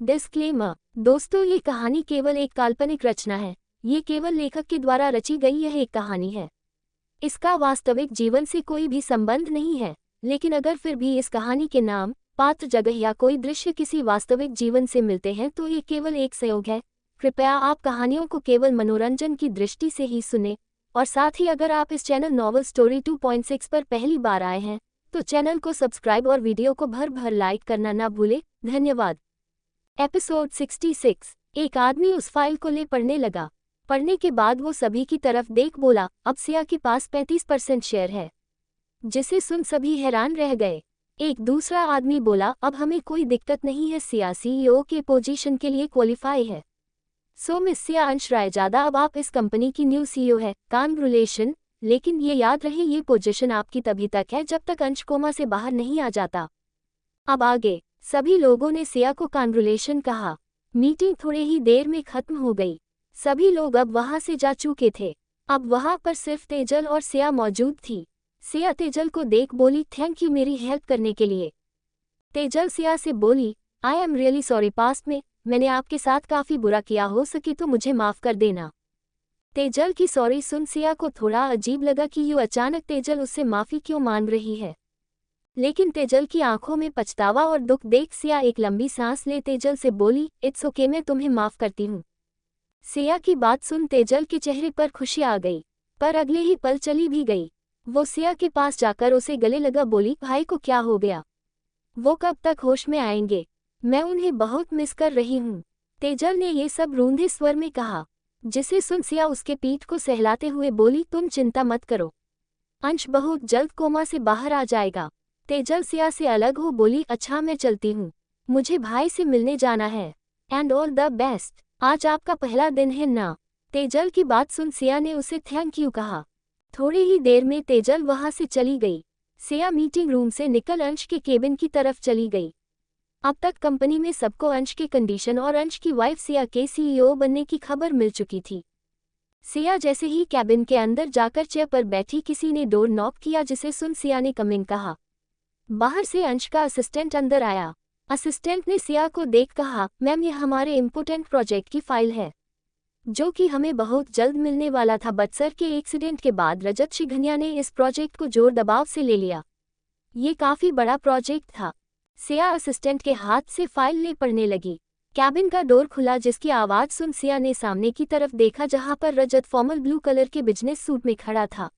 Disclaimer. दोस्तों, ये कहानी केवल एक काल्पनिक रचना है। ये केवल लेखक के द्वारा रची गई यह एक कहानी है। इसका वास्तविक जीवन से कोई भी संबंध नहीं है। लेकिन अगर फिर भी इस कहानी के नाम, पात्र, जगह या कोई दृश्य किसी वास्तविक जीवन से मिलते हैं तो ये केवल एक संयोग है। कृपया आप कहानियों को केवल मनोरंजन की दृष्टि से ही सुने। और साथ ही अगर आप इस चैनल नॉवल स्टोरी 2.6 पर पहली बार आए हैं तो चैनल को सब्सक्राइब और वीडियो को भर भर लाइक करना ना भूले। धन्यवाद। एपिसोड 66। एक आदमी उस फाइल को ले पढ़ने लगा। पढ़ने के बाद वो सभी की तरफ देख बोला, अब सिया के पास 35% शेयर है। जिसे सुन सभी हैरान रह गए। एक दूसरा आदमी बोला, अब हमें कोई दिक्कत नहीं है, सिया CEO के पोजीशन के लिए क्वालिफाई है। सो मिस सिया अंश रायजादा, अब आप इस कंपनी की न्यू CEO है। कांग्रेचुलेशन। लेकिन ये याद रहे, ये पोजीशन आपकी तभी तक है जब तक अंश कोमा से बाहर नहीं आ जाता। अब आगे। सभी लोगों ने सिया को कांग्रेचुलेशन कहा। मीटिंग थोड़े ही देर में खत्म हो गई। सभी लोग अब वहां से जा चुके थे। अब वहां पर सिर्फ तेजल और सिया मौजूद थी। सिया तेजल को देख बोली, थैंक यू मेरी हेल्प करने के लिए। तेजल सिया से बोली, I am really sorry, past में मैंने आपके साथ काफी बुरा किया, हो सके तो मुझे माफ कर देना। तेजल की सॉरी सुन सिया को थोड़ा अजीब लगा कि यूं अचानक तेजल उससे माफी क्यों मांग रही है। लेकिन तेजल की आंखों में पछतावा और दुख देख सिया एक लंबी सांस ले तेजल से बोली, इट्स ओके, मैं तुम्हें माफ करती हूँ। सिया की बात सुन तेजल के चेहरे पर खुशी आ गई, पर अगले ही पल चली भी गई। वो सिया के पास जाकर उसे गले लगा, बोली, भाई को क्या हो गया? वो कब तक होश में आएंगे? मैं उन्हें बहुत मिस कर रही हूँ। तेजल ने ये सब रूंधे स्वर में कहा, जिसे सुन सिया उसके पीठ को सहलाते हुए बोली, तुम चिंता मत करो, अंश बहुत जल्द कोमा से बाहर आ जाएगा। तेजल सिया से अलग हो बोली, अच्छा मैं चलती हूँ, मुझे भाई से मिलने जाना है। एंड ऑल द बेस्ट, आज आपका पहला दिन है ना? तेजल की बात सुन सिया ने उसे थैंक यू कहा। थोड़ी ही देर में तेजल वहां से चली गई। सिया मीटिंग रूम से निकल अंश के केबिन की तरफ चली गई। अब तक कंपनी में सबको अंश के कंडीशन और अंश की वाइफ सिया के CEO बनने की खबर मिल चुकी थी। सिया जैसे ही कैबिन के अंदर जाकर चेयर पर बैठी, किसी ने डोर नॉक किया, जिसे सुन सिया ने कमिंग कहा। बाहर से अंश का असिस्टेंट अंदर आया। असिस्टेंट ने सिया को देख कहा, मैम ये हमारे इम्पोर्टेंट प्रोजेक्ट की फाइल है, जो कि हमें बहुत जल्द मिलने वाला था, बट सर के एक्सीडेंट के बाद रजत शिघनिया ने इस प्रोजेक्ट को जोर दबाव से ले लिया। ये काफी बड़ा प्रोजेक्ट था। सिया असिस्टेंट के हाथ से फाइल ले पढ़ने लगी। कैबिन का डोर खुला, जिसकी आवाज सुन सिया ने सामने की तरफ देखा, जहां पर रजत फॉर्मल ब्लू कलर के बिजनेस सूट में खड़ा था।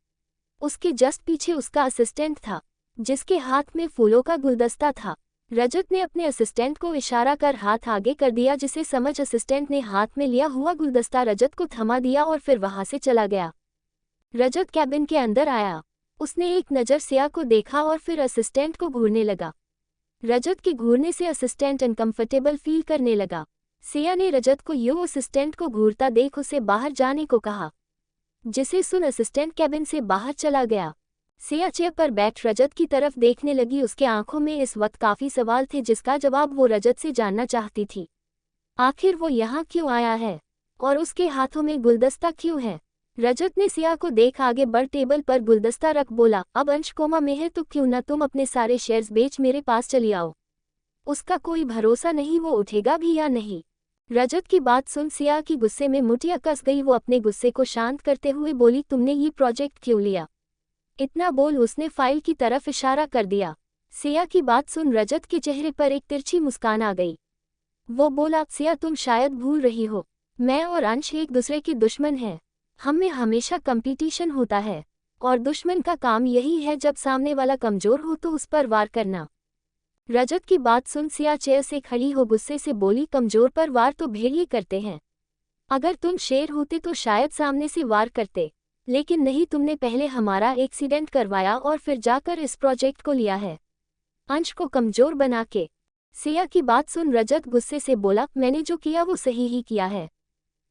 उसके जस्ट पीछे उसका असिस्टेंट था, जिसके हाथ में फूलों का गुलदस्ता था। रजत ने अपने असिस्टेंट को इशारा कर हाथ आगे कर दिया, जिसे समझ असिस्टेंट ने हाथ में लिया हुआ गुलदस्ता रजत को थमा दिया और फिर वहां से चला गया। रजत कैबिन के अंदर आया। उसने एक नज़र सिया को देखा और फिर असिस्टेंट को घूरने लगा। रजत के घूरने से असिस्टेंट अनकंफर्टेबल फील करने लगा। सिया ने रजत को यूं असिस्टेंट को घूरता देख उसे बाहर जाने को कहा, जिसे सुन असिस्टेंट कैबिन से बाहर चला गया। सिया चेयर पर बैठ रजत की तरफ देखने लगी। उसके आंखों में इस वक्त काफी सवाल थे, जिसका जवाब वो रजत से जानना चाहती थी। आखिर वो यहाँ क्यों आया है और उसके हाथों में गुलदस्ता क्यों है? रजत ने सिया को देख आगे बढ़ टेबल पर गुलदस्ता रख बोला, अब अंश कोमा में है तो क्यों ना तुम अपने सारे शेयर्स बेच मेरे पास चली आओ। उसका कोई भरोसा नहीं, वो उठेगा भी या नहीं। रजत की बात सुन सिया की गुस्से में मुठिया कस गई। वो अपने गुस्से को शांत करते हुए बोली, तुमने ये प्रोजेक्ट क्यों लिया? इतना बोल उसने फाइल की तरफ इशारा कर दिया। सिया की बात सुन रजत के चेहरे पर एक तिरछी मुस्कान आ गई। वो बोला, सिया तुम शायद भूल रही हो, मैं और अंश एक दूसरे के दुश्मन हैं। हम में हमेशा कंपटीशन होता है और दुश्मन का काम यही है, जब सामने वाला कमजोर हो तो उस पर वार करना। रजत की बात सुन सिया चेयर से खड़ी हो गुस्से से बोली, कमजोर पर वार तो भेड़िए करते हैं। अगर तुम शेर होते तो शायद सामने से वार करते, लेकिन नहीं, तुमने पहले हमारा एक्सीडेंट करवाया और फिर जाकर इस प्रोजेक्ट को लिया है, अंश को कमजोर बना के। सिया की बात सुन रजत गुस्से से बोला, मैंने जो किया वो सही ही किया है।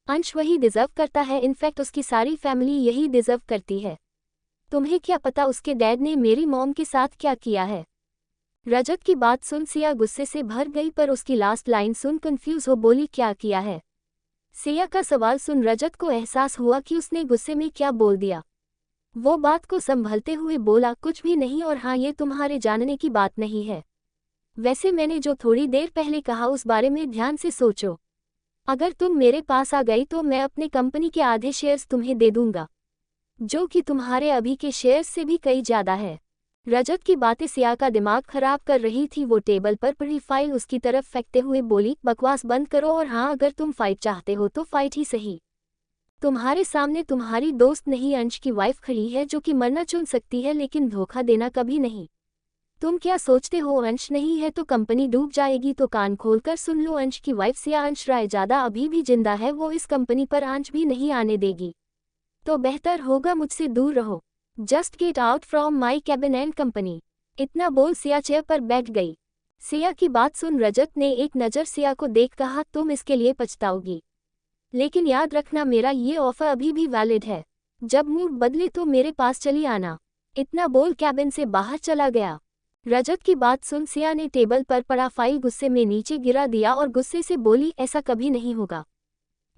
अंश वही डिजर्व करता है, इनफैक्ट उसकी सारी फैमिली यही डिजर्व करती है। तुम्हें क्या पता उसके डैड ने मेरी मॉम के साथ क्या किया है? रजत की बात सुन सिया गुस्से से भर गई, पर उसकी लास्ट लाइन सुन कंफ्यूज हो बोली, क्या किया है? सिया का सवाल सुन रजत को एहसास हुआ कि उसने गुस्से में क्या बोल दिया। वो बात को संभलते हुए बोला, कुछ भी नहीं, और हाँ, ये तुम्हारे जानने की बात नहीं है। वैसे मैंने जो थोड़ी देर पहले कहा उस बारे में ध्यान से सोचो। अगर तुम मेरे पास आ गई तो मैं अपने कंपनी के आधे शेयर्स तुम्हें दे दूंगा, जो कि तुम्हारे अभी के शेयर्स से भी कई ज़्यादा है। रजत की बातें सिया का दिमाग खराब कर रही थी। वो टेबल पर पड़ी फाइल उसकी तरफ फेंकते हुए बोली, बकवास बंद करो और हाँ, अगर तुम फाइट चाहते हो तो फाइट ही सही। तुम्हारे सामने तुम्हारी दोस्त नहीं, अंश की वाइफ खड़ी है जो कि मरना चुन सकती है लेकिन धोखा देना कभी नहीं। तुम क्या सोचते हो अंश नहीं है तो कंपनी डूब जाएगी? तो कान खोलकर सुन लो, अंश की वाइफ सिया अंश रायजादा अभी भी जिंदा है। वो इस कंपनी पर आंच भी नहीं आने देगी। तो बेहतर होगा मुझसे दूर रहो। Just get out from my cabin and company. इतना बोल सिया चेयर पर बैठ गई। सिया की बात सुन रजत ने एक नज़र सिया को देख कहा, तुम इसके लिए पछताओगी, लेकिन याद रखना मेरा ये ऑफर अभी भी वैलिड है। जब मूड बदले तो मेरे पास चली आना। इतना बोल कैबिन से बाहर चला गया। रजत की बात सुन सिया ने टेबल पर पड़ा फाइल गुस्से में नीचे गिरा दिया और गुस्से से बोली, ऐसा कभी नहीं होगा,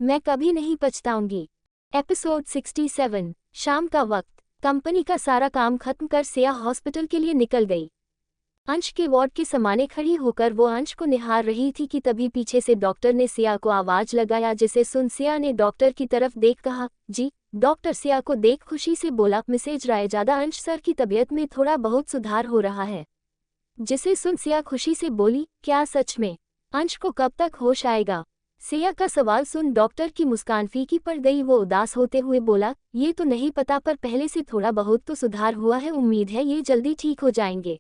मैं कभी नहीं पछताऊंगी। एपिसोड 67। शाम का वक्त। कंपनी का सारा काम खत्म कर सिया हॉस्पिटल के लिए निकल गई। अंश के वार्ड के सामने खड़ी होकर वो अंश को निहार रही थी कि तभी पीछे से डॉक्टर ने सिया को आवाज लगाया, जिसे सुन सिया ने डॉक्टर की तरफ देख कहा, जी। डॉक्टर सिया को देख खुशी से बोला, मिसेज रायजादा, अंश सर की तबीयत में थोड़ा बहुत सुधार हो रहा है। जिसे सुन सिया खुशी से बोली, क्या सच में? अंश को कब तक होश आएगा? सिया का सवाल सुन डॉक्टर की मुस्कान फीकी पड़ गई। वो उदास होते हुए बोला, ये तो नहीं पता, पर पहले से थोड़ा बहुत तो सुधार हुआ है, उम्मीद है ये जल्दी ठीक हो जाएंगे।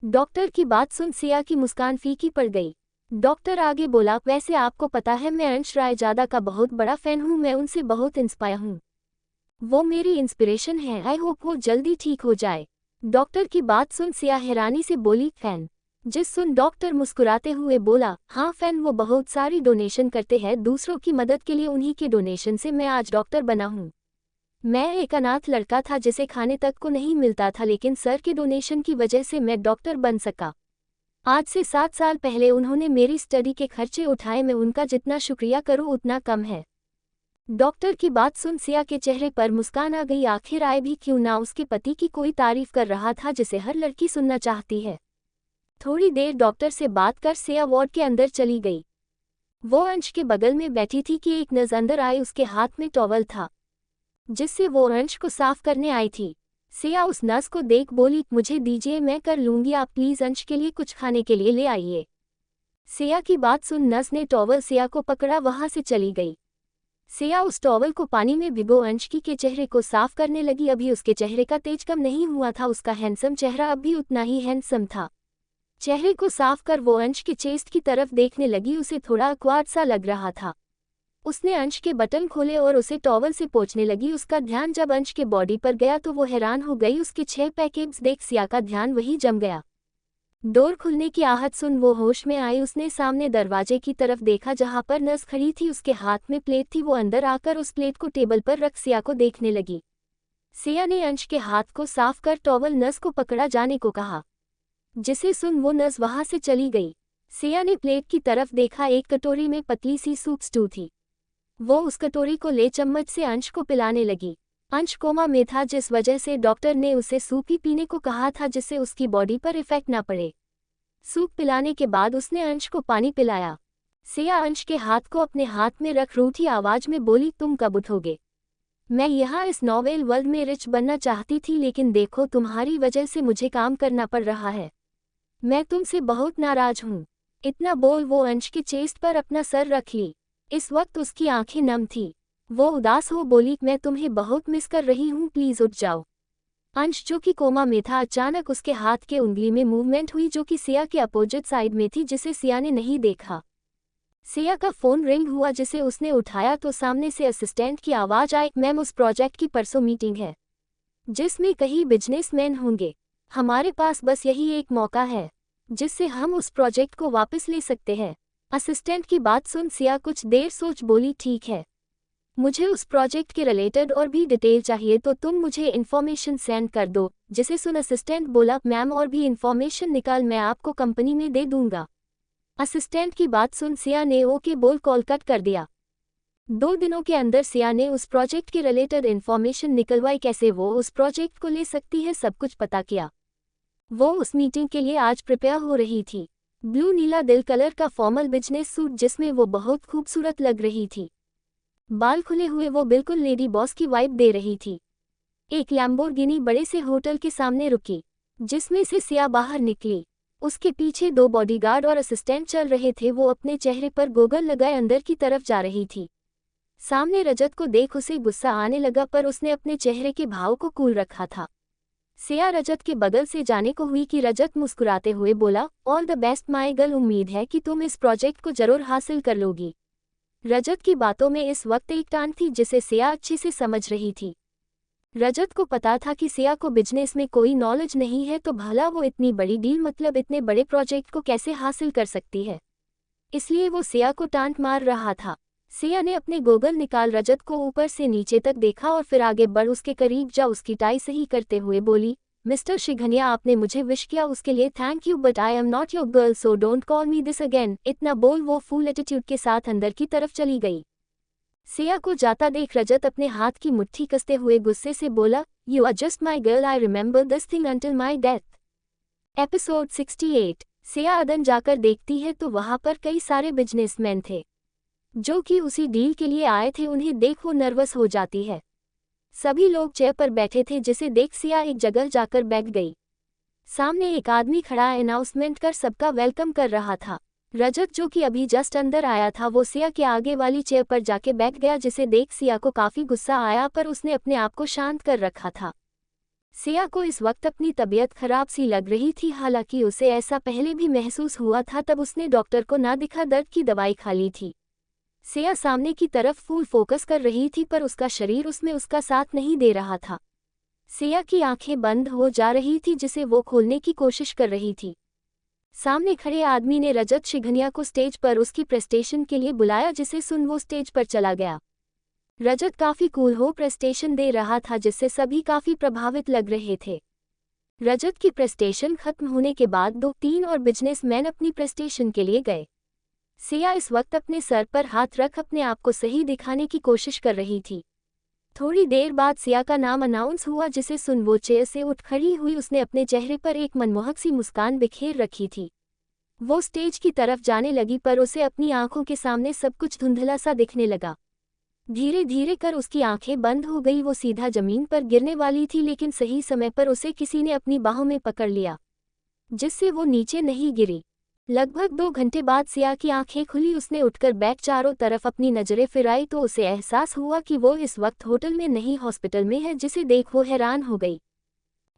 डॉक्टर की बात सुन सिया की मुस्कान फीकी पड़ गई। डॉक्टर आगे बोला, वैसे आपको पता है मैं अंश रायजादा का बहुत बड़ा फैन हूँ, मैं उनसे बहुत इंस्पायर हूँ। वो मेरी इंस्पिरेशन है। आई होप वो जल्दी ठीक हो जाए। डॉक्टर की बात सुन सिया हैरानी से बोली, फैन? जिस सुन डॉक्टर मुस्कुराते हुए बोला, हाँ फैन, वो बहुत सारी डोनेशन करते हैं दूसरों की मदद के लिए, उन्हीं के डोनेशन से मैं आज डॉक्टर बना हूँ। मैं एक अनाथ लड़का था जिसे खाने तक को नहीं मिलता था, लेकिन सर के डोनेशन की वजह से मैं डॉक्टर बन सका। आज से 7 साल पहले उन्होंने मेरी स्टडी के खर्चे उठाए, मैं उनका जितना शुक्रिया करूँ उतना कम है। डॉक्टर की बात सुन सिया के चेहरे पर मुस्कान आ गई। आखिर आए भी क्यों ना, उसके पति की कोई तारीफ कर रहा था जिसे हर लड़की सुनना चाहती है। थोड़ी देर डॉक्टर से बात कर सिया वार्ड के अंदर चली गई। वो अंश के बगल में बैठी थी कि एक नर्स अंदर आई। उसके हाथ में टॉवल था जिससे वो अंश को साफ करने आई थी। सिया उस नर्स को देख बोली, मुझे दीजिए, मैं कर लूंगी, आप प्लीज अंश के लिए कुछ खाने के लिए ले आइए। सिया की बात सुन नर्स ने टॉवल सिया को पकड़ा, वहां से चली गई। सिया उस टॉवल को पानी में भिगो अंश के चेहरे को साफ करने लगी। अभी उसके चेहरे का तेज कम नहीं हुआ था, उसका हैंडसम चेहरा अब भी उतना ही हैंडसम था। चेहरे को साफ कर वो अंश के चेस्ट की तरफ देखने लगी। उसे थोड़ा अक्वार्ड सा लग रहा था। उसने अंश के बटन खोले और उसे टॉवल से पोंछने लगी। उसका ध्यान जब अंश के बॉडी पर गया तो वो हैरान हो गई। उसके 6 पैकेट्स देख सिया का ध्यान वही जम गया। डोर खुलने की आहट सुन वो होश में आई। उसने सामने दरवाजे की तरफ देखा जहां पर नर्स खड़ी थी, उसके हाथ में प्लेट थी। वो अंदर आकर उस प्लेट को टेबल पर रख सिया को देखने लगी। सिया ने अंश के हाथ को साफ कर टॉवल नर्स को पकड़ा जाने को कहा, जिसे सुन वो नर्स वहां से चली गई। सिया ने प्लेट की तरफ देखा, एक कटोरी में पतली सी सूप स्टू थी। वो उस कटोरी को ले चम्मच से अंश को पिलाने लगी। अंश कोमा में था, जिस वजह से डॉक्टर ने उसे सूप ही पीने को कहा था जिससे उसकी बॉडी पर इफेक्ट ना पड़े। सूप पिलाने के बाद उसने अंश को पानी पिलाया। सिया अंश के हाथ को अपने हाथ में रख रूठी आवाज में बोली, तुम कब उठोगे? मैं यहाँ इस नॉवेल वर्ल्ड में रिच बनना चाहती थी, लेकिन देखो तुम्हारी वजह से मुझे काम करना पड़ रहा है। मैं तुमसे बहुत नाराज हूँ। इतना बोल वो अंश के चेस्ट पर अपना सर रख ली। इस वक्त उसकी आंखें नम थी। वो उदास हो बोली, मैं तुम्हें बहुत मिस कर रही हूँ, प्लीज उठ जाओ। अंश जो कि कोमा में था, अचानक उसके हाथ के उंगली में मूवमेंट हुई जो कि सिया के अपोजिट साइड में थी, जिसे सिया ने नहीं देखा। सिया का फोन रिंग हुआ, जिसे उसने उठाया तो सामने से असिस्टेंट की आवाज आई, मैम उस प्रोजेक्ट की परसों मीटिंग है जिसमें कई बिजनेसमैन होंगे। हमारे पास बस यही एक मौका है जिससे हम उस प्रोजेक्ट को वापस ले सकते हैं। असिस्टेंट की बात सुन सिया कुछ देर सोच बोली, ठीक है, मुझे उस प्रोजेक्ट के रिलेटेड और भी डिटेल चाहिए तो तुम मुझे इन्फॉर्मेशन सेंड कर दो। जिसे सुन असिस्टेंट बोला, मैम और भी इन्फॉर्मेशन निकाल मैं आपको कंपनी में दे दूंगा। असिस्टेंट की बात सुन सिया ने ओके बोल कॉल कट कर दिया। 2 दिनों के अंदर सिया ने उस प्रोजेक्ट के रिलेटेड इन्फॉर्मेशन निकलवाई, कैसे वो उस प्रोजेक्ट को ले सकती है, सब कुछ पता किया। वो उस मीटिंग के लिए आज प्रिपेयर हो रही थी। ब्लू नीला दिल कलर का फॉर्मल बिजनेस सूट जिसमें वो बहुत खूबसूरत लग रही थी। बाल खुले हुए वो बिल्कुल लेडी बॉस की वाइब दे रही थी। एक लैम्बोर्गिनी बड़े से होटल के सामने रुकी, जिसमें से सिया बाहर निकली। उसके पीछे 2 बॉडीगार्ड और असिस्टेंट चल रहे थे। वो अपने चेहरे पर गोगल लगाए अंदर की तरफ जा रही थी। सामने रजत को देख उसे गुस्सा आने लगा, पर उसने अपने चेहरे के भाव को कूल रखा था। सिया रजत के बगल से जाने को हुई कि रजत मुस्कुराते हुए बोला, all the best my girl, उम्मीद है कि तुम इस प्रोजेक्ट को जरूर हासिल कर लोगी। रजत की बातों में इस वक्त एक टान थी जिसे सिया अच्छे से समझ रही थी। रजत को पता था कि सिया को बिजनेस में कोई नॉलेज नहीं है, तो भला वो इतनी बड़ी डील मतलब इतने बड़े प्रोजेक्ट को कैसे हासिल कर सकती है। इसलिए वो सिया को टांट मार रहा था। सिया ने अपने गोगल निकाल रजत को ऊपर से नीचे तक देखा और फिर आगे बढ़ उसके करीब जा उसकी टाई सही करते हुए बोली, मिस्टर शिघनिया, आपने मुझे विश किया उसके लिए thank you, but I am not your girl so don't call me this again. इतना बोल वो फुल एटीट्यूड के साथ अंदर की तरफ चली गई। सिया को जाता देख रजत अपने हाथ की मुट्ठी कसते हुए गुस्से से बोला, you are just my girl, I remember this thing until my death. Episode 68। Siya अदन जाकर देखती है तो वहां पर कई सारे बिजनेसमैन थे जो कि उसी डील के लिए आए थे। उन्हें देख वो नर्वस हो जाती है। सभी लोग चेयर पर बैठे थे जिसे देख सिया एक जगह जाकर बैठ गई। सामने एक आदमी खड़ा अनाउंसमेंट कर सबका वेलकम कर रहा था। रजत जो कि अभी जस्ट अंदर आया था वो सिया के आगे वाली चेयर पर जाके बैठ गया, जिसे देख सिया को काफी गुस्सा आया, पर उसने अपने आप को शांत कर रखा था। सिया को इस वक्त अपनी तबीयत खराब सी लग रही थी, हालांकि उसे ऐसा पहले भी महसूस हुआ था, तब उसने डॉक्टर को ना दिखा दर्द की दवाई खा ली थी। सिया सामने की तरफ फुल फोकस कर रही थी, पर उसका शरीर उसमें उसका साथ नहीं दे रहा था। सिया की आंखें बंद हो जा रही थी जिसे वो खोलने की कोशिश कर रही थी। सामने खड़े आदमी ने रजत शिघनिया को स्टेज पर उसकी प्रेस्टेशन के लिए बुलाया, जिसे सुन वो स्टेज पर चला गया। रजत काफी कूल हो प्रेस्टेशन दे रहा था जिससे सभी काफी प्रभावित लग रहे थे। रजत की प्रेस्टेशन खत्म होने के बाद 2-3 और बिजनेसमैन अपनी प्रेस्टेशन के लिए गए। सिया इस वक्त अपने सर पर हाथ रख अपने आप को सही दिखाने की कोशिश कर रही थी। थोड़ी देर बाद सिया का नाम अनाउंस हुआ, जिसे सुन वो चेयर से उठ खड़ी हुई। उसने अपने चेहरे पर एक मनमोहक सी मुस्कान बिखेर रखी थी। वो स्टेज की तरफ जाने लगी, पर उसे अपनी आंखों के सामने सब कुछ धुंधला सा दिखने लगा। धीरे धीरे कर उसकी आंखें बंद हो गई। वो सीधा जमीन पर गिरने वाली थी, लेकिन सही समय पर उसे किसी ने अपनी बाहों में पकड़ लिया, जिससे वो नीचे नहीं गिरी। लगभग 2 घंटे बाद सिया की आंखें खुली। उसने उठकर बैठ चारों तरफ अपनी नजरें फिराई तो उसे एहसास हुआ कि वो इस वक्त होटल में नहीं हॉस्पिटल में है, जिसे देख वो हैरान हो गई।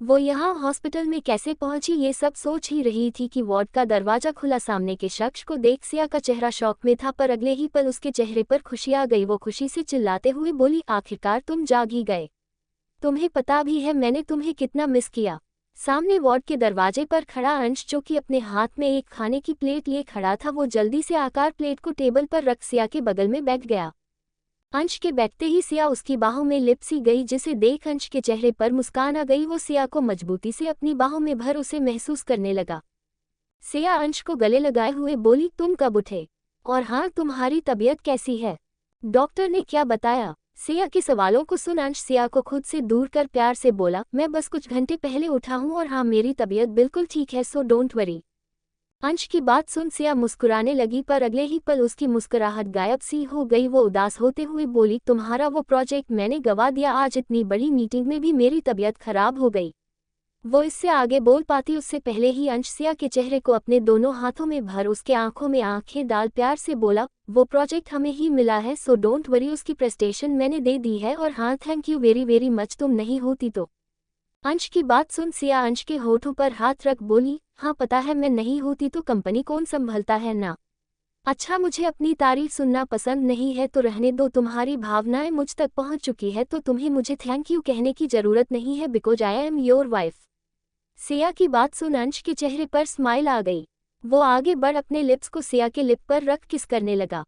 वो यहाँ हॉस्पिटल में कैसे पहुंची ये सब सोच ही रही थी कि वार्ड का दरवाजा खुला। सामने के शख्स को देख सिया का चेहरा शौक में था, पर अगले ही पल उसके चेहरे पर खुशी आ गई। वो खुशी से चिल्लाते हुए बोली, आखिरकार तुम जाग ही गए। तुम्हें पता भी है मैंने तुम्हें कितना मिस किया। सामने वार्ड के दरवाजे पर खड़ा अंश, जो कि अपने हाथ में एक खाने की प्लेट लिए खड़ा था, वो जल्दी से आकर प्लेट को टेबल पर रख सिया के बगल में बैठ गया। अंश के बैठते ही सिया उसकी बाहों में लिप सी गई, जिसे देख अंश के चेहरे पर मुस्कान आ गई। वो सिया को मजबूती से अपनी बाहों में भर उसे महसूस करने लगा। सिया अंश को गले लगाए हुए बोली, तुम कब उठे? और हाँ, तुम्हारी तबीयत कैसी है? डॉक्टर ने क्या बताया? सिया के सवालों को सुन अंश सिया को खुद से दूर कर प्यार से बोला, मैं बस कुछ घंटे पहले उठा हूँ और हाँ, मेरी तबीयत बिल्कुल ठीक है, सो डोंट वरी। अंश की बात सुन सिया मुस्कुराने लगी, पर अगले ही पल उसकी मुस्कुराहट गायब सी हो गई। वो उदास होते हुए बोली, तुम्हारा वो प्रोजेक्ट मैंने गवा दिया। आज इतनी बड़ी मीटिंग में भी मेरी तबीयत खराब हो गई। वो इससे आगे बोल पाती उससे पहले ही अंश सिया के चेहरे को अपने दोनों हाथों में भर उसके आंखों में आंखें डाल प्यार से बोला, वो प्रोजेक्ट हमें ही मिला है, सो डोंट वरी। उसकी प्रेस्टेशन मैंने दे दी है और हाँ, thank you very very much. तुम नहीं होती तो। अंश की बात सुन सिया अंश के होठों पर हाथ रख बोली, हाँ पता है, मैं नहीं होती तो कंपनी कौन संभलता है ना। अच्छा, मुझे अपनी तारीफ सुनना पसंद नहीं है तो रहने दो। तुम्हारी भावनाएं मुझ तक पहुंच चुकी है तो तुम्हें मुझे थैंक यू कहने की जरूरत नहीं है, because I am your wife. Siya की बात सुन अंश के चेहरे पर स्माइल आ गई। वो आगे बढ़ अपने लिप्स को सिया के लिप पर रख किस करने लगा।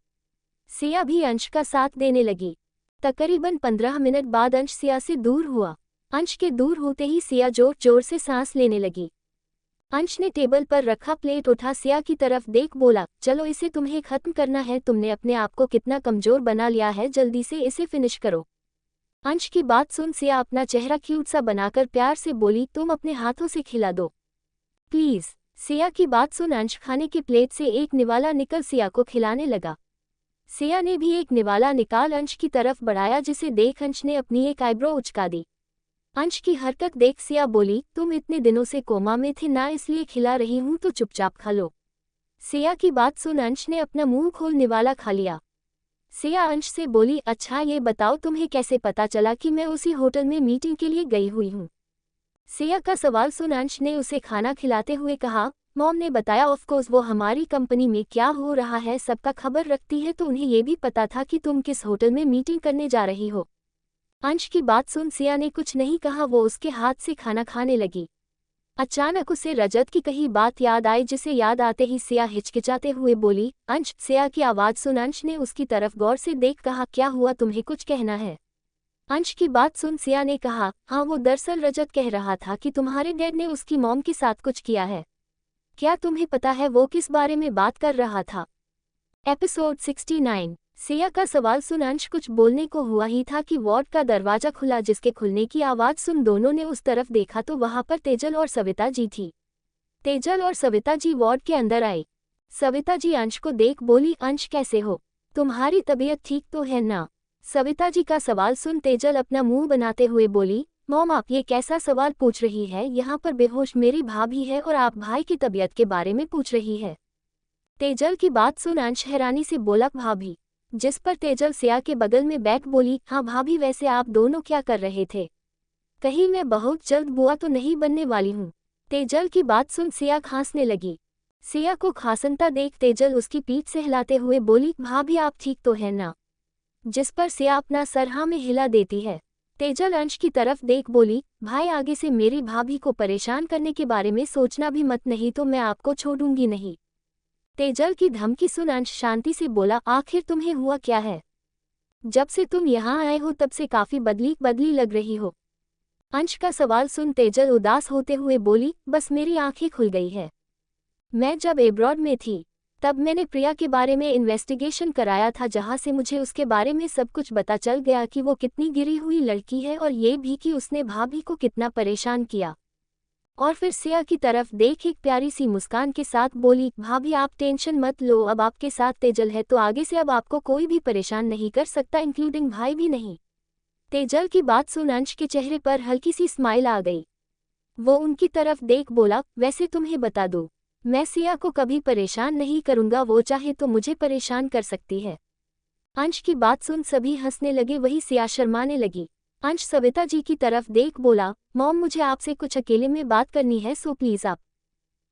सिया भी अंश का साथ देने लगी। तकरीबन 15 मिनट बाद अंश सिया से दूर हुआ। अंश के दूर होते ही सिया जोर जोर से सांस लेने लगी। अंश ने टेबल पर रखा प्लेट उठा सिया की तरफ देख बोला, चलो इसे तुम्हें खत्म करना है। तुमने अपने आप को कितना कमजोर बना लिया है, जल्दी से इसे फिनिश करो। अंश की बात सुन सिया अपना चेहरा क्यूट सा बनाकर प्यार से बोली, तुम अपने हाथों से खिला दो। प्लीज। सिया की बात सुन अंश खाने की प्लेट से एक निवाला निकल सिया को खिलाने लगा। सिया ने भी एक निवाला निकाल अंश की तरफ बढ़ाया, जिसे देख अंश ने अपनी एक आईब्रो उचका दी। अंश की हरकत देख सिया बोली, तुम इतने दिनों से कोमा में थे ना, इसलिए खिला रही हूं तो चुपचाप खा लो। सिया की बात सुन अंश ने अपना मुंह खोल निवाला खा लिया। सिया अंश से बोली, अच्छा ये बताओ तुम्हें कैसे पता चला कि मैं उसी होटल में मीटिंग के लिए गई हुई हूँ। सिया का सवाल सुन अंश ने उसे खाना खिलाते हुए कहा, मॉम ने बताया, ऑफ कोर्स वो हमारी कंपनी में क्या हो रहा है सबका खबर रखती है, तो उन्हें ये भी पता था कि तुम किस होटल में मीटिंग करने जा रही हो। अंश की बात सुन सिया ने कुछ नहीं कहा, वो उसके हाथ से खाना खाने लगी। अचानक उसे रजत की कही बात याद आई, जिसे याद आते ही सिया हिचकिचाते हुए बोली, अंश। सिया की आवाज़ सुन अंश ने उसकी तरफ गौर से देख कहा, क्या हुआ, तुम्हें कुछ कहना है? अंश की बात सुन सिया ने कहा, हाँ वो दरअसल रजत कह रहा था कि तुम्हारे डैड ने उसकी मॉम के साथ कुछ किया है। क्या तुम्हें पता है वो किस बारे में बात कर रहा था? एपिसोड 69। सिया का सवाल सुन अंश कुछ बोलने को हुआ ही था कि वार्ड का दरवाजा खुला, जिसके खुलने की आवाज़ सुन दोनों ने उस तरफ देखा तो वहां पर तेजल और सविता जी थी। तेजल और सविता जी वार्ड के अंदर आई। सविता जी अंश को देख बोली, अंश कैसे हो, तुम्हारी तबीयत ठीक तो है ना? सविता जी का सवाल सुन तेजल अपना मुंह बनाते हुए बोली, मॉम आप ये कैसा सवाल पूछ रही है, यहाँ पर बेहोश मेरी भाभी है और आप भाई की तबीयत के बारे में पूछ रही है। तेजल की बात सुन अंश हैरानी से बोला, भाभी? जिस पर तेजल सिया के बगल में बैठ बोली, हाँ भाभी, वैसे आप दोनों क्या कर रहे थे? कहीं मैं बहुत जल्द बुआ तो नहीं बनने वाली हूँ। तेजल की बात सुन सिया खांसने लगी। सिया को खांसता देख तेजल उसकी पीठ से हिलाते हुए बोली, भाभी आप ठीक तो है ना? जिस पर सिया अपना सर हाँ में हिला देती है। तेजल अंश की तरफ देख बोली, भाई आगे से मेरी भाभी को परेशान करने के बारे में सोचना भी मत, नहीं तो मैं आपको छोड़ूंगी नहीं। तेजल की धमकी सुन अंश शांति से बोला, आखिर तुम्हें हुआ क्या है? जब से तुम यहाँ आए हो तब से काफी बदली बदली लग रही हो। अंश का सवाल सुन तेजल उदास होते हुए बोली, बस मेरी आंखें खुल गई है। मैं जब एब्रॉड में थी तब मैंने प्रिया के बारे में इन्वेस्टिगेशन कराया था, जहां से मुझे उसके बारे में सब कुछ पता चल गया कि वो कितनी गिरी हुई लड़की है और ये भी कि उसने भाभी को कितना परेशान किया। और फिर सिया की तरफ देख एक प्यारी सी मुस्कान के साथ बोली, भाभी आप टेंशन मत लो, अब आपके साथ तेजल है तो आगे से अब आपको कोई भी परेशान नहीं कर सकता, इंक्लूडिंग भाई भी नहीं। तेजल की बात सुन अंश के चेहरे पर हल्की सी स्माइल आ गई। वो उनकी तरफ देख बोला, वैसे तुम्हें बता दूं, मैं सिया को कभी परेशान नहीं करूंगा, वो चाहे तो मुझे परेशान कर सकती है। अंश की बात सुन सभी हंसने लगे, वही सिया शर्माने लगी। अंश सविता जी की तरफ देख बोला, मॉम मुझे आपसे कुछ अकेले में बात करनी है, सो प्लीज आप।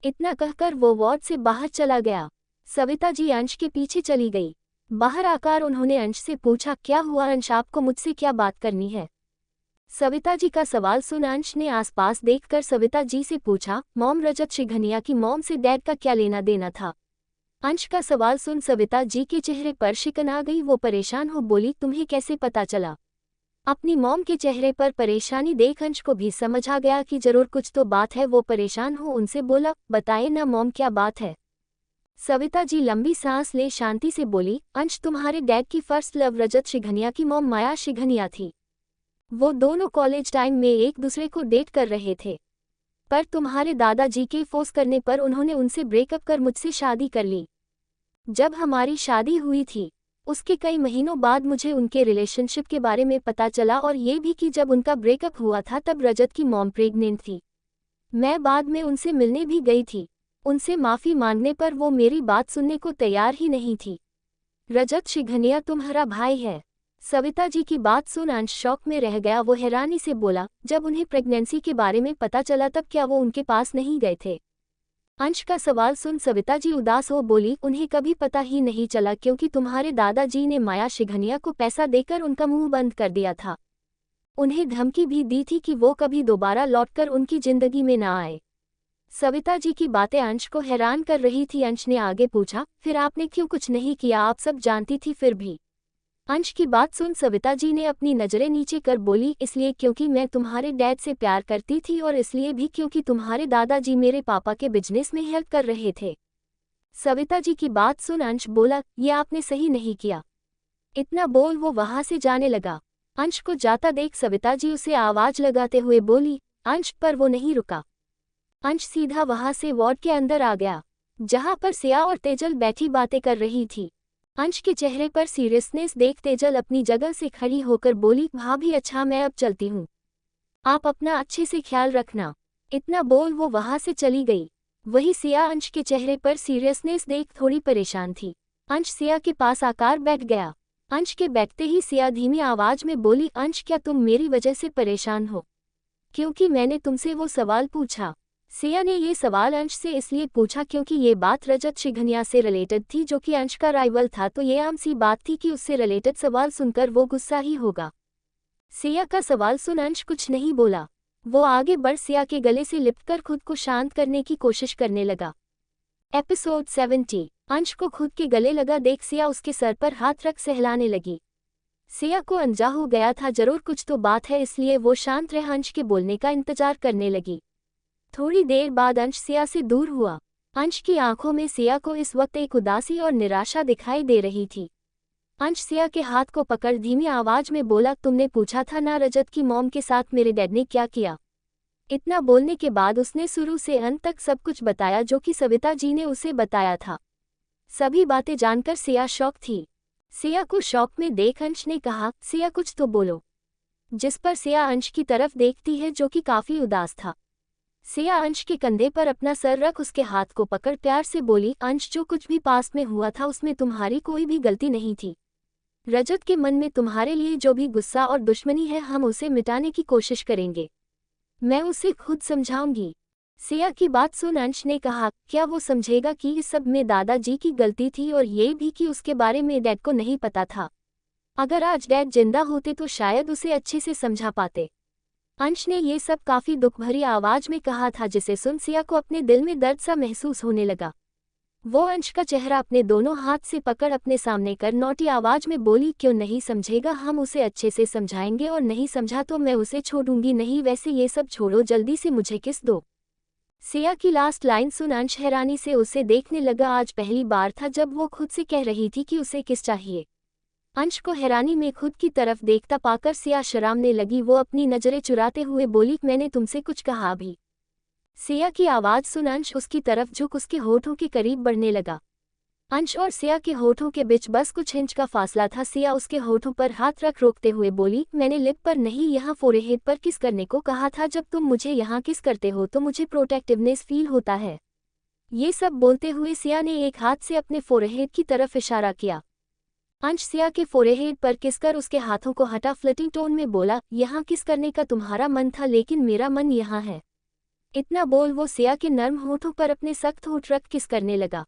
इतना कहकर वो वार्ड से बाहर चला गया। सविता जी अंश के पीछे चली गई। बाहर आकर उन्होंने अंश से पूछा, क्या हुआ अंश, आपको मुझसे क्या बात करनी है? सविता जी का सवाल सुन अंश ने आसपास देखकर सविता जी से पूछा, मॉम रजत शिघनिया की मॉम से डैड का क्या लेना देना था? अंश का सवाल सुन सविता जी के चेहरे पर शिकन आ गई, वो परेशान हो बोली, तुम्हें कैसे पता चला? अपनी मॉम के चेहरे पर परेशानी देख अंश को भी समझ आ गया कि जरूर कुछ तो बात है, वो परेशान हो उनसे बोला, बताए ना मॉम क्या बात है? सविता जी लंबी सांस ले शांति से बोली, अंश तुम्हारे डैड की फर्स्ट लव रजत शिघनिया की मॉम माया शिघनिया थी। वो दोनों कॉलेज टाइम में एक दूसरे को डेट कर रहे थे, पर तुम्हारे दादाजी के फोर्स करने पर उन्होंने उनसे ब्रेकअप कर मुझसे शादी कर ली। जब हमारी शादी हुई थी उसके कई महीनों बाद मुझे उनके रिलेशनशिप के बारे में पता चला, और ये भी कि जब उनका ब्रेकअप हुआ था तब रजत की मॉम प्रेग्नेंट थी। मैं बाद में उनसे मिलने भी गई थी। उनसे माफ़ी मांगने पर वो मेरी बात सुनने को तैयार ही नहीं थी। रजत शिघनिया तुम्हारा भाई है। सविता जी की बात सुन अंश शॉक में रह गया, वो हैरानी से बोला, जब उन्हें प्रेगनेंसी के बारे में पता चला तब क्या वो उनके पास नहीं गए थे? अंश का सवाल सुन सविता जी उदास हो बोली, उन्हें कभी पता ही नहीं चला, क्योंकि तुम्हारे दादाजी ने माया शिघनिया को पैसा देकर उनका मुंह बंद कर दिया था। उन्हें धमकी भी दी थी कि वो कभी दोबारा लौटकर उनकी जिंदगी में ना आए। सविता जी की बातें अंश को हैरान कर रही थी। अंश ने आगे पूछा, फिर आपने क्यों कुछ नहीं किया? आप सब जानती थी फिर भी? अंश की बात सुन सविता जी ने अपनी नज़रें नीचे कर बोली, इसलिए क्योंकि मैं तुम्हारे डैड से प्यार करती थी, और इसलिए भी क्योंकि तुम्हारे दादाजी मेरे पापा के बिजनेस में हेल्प कर रहे थे। सविता जी की बात सुन अंश बोला, ये आपने सही नहीं किया। इतना बोल वो वहां से जाने लगा। अंश को जाता देख सविता जी उसे आवाज लगाते हुए बोली, अंश, पर वो नहीं रुका। अंश सीधा वहां से वार्ड के अंदर आ गया, जहां पर सिया और तेजल बैठी बातें कर रही थी। अंश के चेहरे पर सीरियसनेस देख तेजल अपनी जगह से खड़ी होकर बोली, भाभी अच्छा मैं अब चलती हूँ, आप अपना अच्छे से ख्याल रखना। इतना बोल वो वहां से चली गई। वही सिया अंश के चेहरे पर सीरियसनेस देख थोड़ी परेशान थी। अंश सिया के पास आकर बैठ गया। अंश के बैठते ही सिया धीमी आवाज में बोली, अंश क्या तुम मेरी वजह से परेशान हो? क्योंकि मैंने तुमसे वो सवाल पूछा। सिया ने ये सवाल अंश से इसलिए पूछा क्योंकि ये बात रजत शिघनिया से रिलेटेड थी, जो कि अंश का राइवल था, तो ये आम सी बात थी कि उससे रिलेटेड सवाल सुनकर वो गुस्सा ही होगा। सिया का सवाल सुन अंश कुछ नहीं बोला। वो आगे बढ़ सिया के गले से लिपटकर खुद को शांत करने की कोशिश करने लगा। एपिसोड 70। अंश को खुद के गले लगा देख सिया उसके सर पर हाथ रख सहलाने लगी। सिया को अंजा हो गया था जरूर कुछ तो बात है, इसलिए वो शांत रह अंश के बोलने का इंतजार करने लगी। थोड़ी देर बाद अंश सिया से दूर हुआ। अंश की आंखों में सिया को इस वक्त एक उदासी और निराशा दिखाई दे रही थी। अंश सिया के हाथ को पकड़ धीमी आवाज में बोला, तुमने पूछा था ना रजत की मॉम के साथ मेरे डैड ने क्या किया? इतना बोलने के बाद उसने शुरू से अंत तक सब कुछ बताया जो कि सविता जी ने उसे बताया था। सभी बातें जानकर सिया शॉक थी। सिया को शॉक में देख अंश ने कहा, सिया कुछ तो बोलो। जिस पर सिया अंश की तरफ देखती है जो कि काफी उदास था। सिया अंश के कंधे पर अपना सर रख उसके हाथ को पकड़ प्यार से बोली, अंश जो कुछ भी पास्ट में हुआ था उसमें तुम्हारी कोई भी गलती नहीं थी। रजत के मन में तुम्हारे लिए जो भी गुस्सा और दुश्मनी है हम उसे मिटाने की कोशिश करेंगे। मैं उसे खुद समझाऊंगी। सिया की बात सुन अंश ने कहा, क्या वो समझेगा कि इस सब में दादाजी की गलती थी और ये भी कि उसके बारे में डैड को नहीं पता था। अगर आज डैड जिंदा होते तो शायद उसे अच्छे से समझा पाते। अंश ने ये सब काफी दुख भरी आवाज में कहा था, जिसे सुन सिया को अपने दिल में दर्द सा महसूस होने लगा। वो अंश का चेहरा अपने दोनों हाथ से पकड़ अपने सामने कर नोटी आवाज में बोली, क्यों नहीं समझेगा, हम उसे अच्छे से समझाएंगे और नहीं समझा तो मैं उसे छोड़ूंगी नहीं। वैसे ये सब छोड़ो, जल्दी से मुझे किस दो। सिया की लास्ट लाइन सुन अंश हैरानी से उसे देखने लगा। आज पहली बार था जब वो खुद से कह रही थी कि उसे किस चाहिए। अंश को हैरानी में खुद की तरफ देखता पाकर सिया शर्माने लगी। वो अपनी नजरें चुराते हुए बोली, मैंने तुमसे कुछ कहा भी? सिया की आवाज सुन अंश उसकी तरफ झुक उसके होठों के करीब बढ़ने लगा। अंश और सिया के होठों के बीच बस कुछ इंच का फासला था। सिया उसके होठों पर हाथ रख रोकते हुए बोली, मैंने लिप पर नहीं यहाँ फोरहेड पर किस करने को कहा था। जब तुम मुझे यहाँ किस करते हो तो मुझे प्रोटेक्टिवनेस फील होता है। ये सब बोलते हुए सिया ने एक हाथ से अपने फोरहेड की तरफ इशारा किया। अंश सिया के फोरहेड पर किसकर उसके हाथों को हटा फ्लटिंग टोन में बोला, यहाँ किस करने का तुम्हारा मन था लेकिन मेरा मन यहाँ है। इतना बोल वो सिया के नर्म होठों पर अपने सख्त होठ रख किस करने लगा।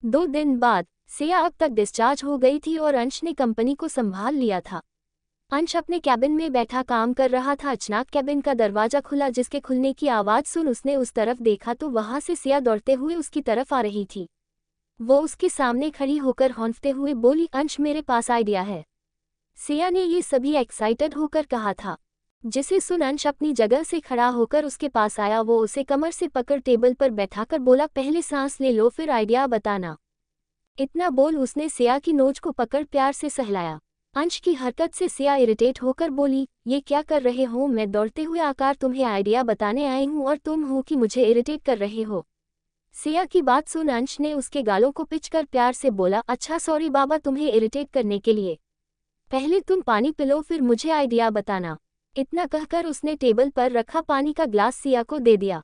2 दिन बाद सिया अब तक डिस्चार्ज हो गई थी और अंश ने कंपनी को संभाल लिया था। अंश अपने कैबिन में बैठा काम कर रहा था। अचानक कैबिन का दरवाजा खुला, जिसके खुलने की आवाज सुन उसने उस तरफ देखा तो वहां से सिया दौड़ते हुए उसकी तरफ आ रही थी। वो उसके सामने खड़ी होकर हौंफते हुए बोली, अंश मेरे पास आइडिया है। सिया ने ये सभी एक्साइटेड होकर कहा था, जिसे सुन अंश अपनी जगह से खड़ा होकर उसके पास आया। वो उसे कमर से पकड़ टेबल पर बैठाकर बोला, पहले सांस ले लो फिर आइडिया बताना। इतना बोल उसने सिया की नोच को पकड़ प्यार से सहलाया। अंश की हरकत से सिया इरिटेट होकर बोली, ये क्या कर रहे हो? मैं दौड़ते हुए आकर तुम्हें आइडिया बताने आई हूँ और तुम हो कि मुझे इरिटेट कर रहे हो। सिया की बात सुन अंश ने उसके गालों को पिचकर प्यार से बोला, अच्छा सॉरी बाबा तुम्हें इरिटेट करने के लिए। पहले तुम पानी पिलो फिर मुझे आइडिया बताना। इतना कहकर उसने टेबल पर रखा पानी का ग्लास सिया को दे दिया।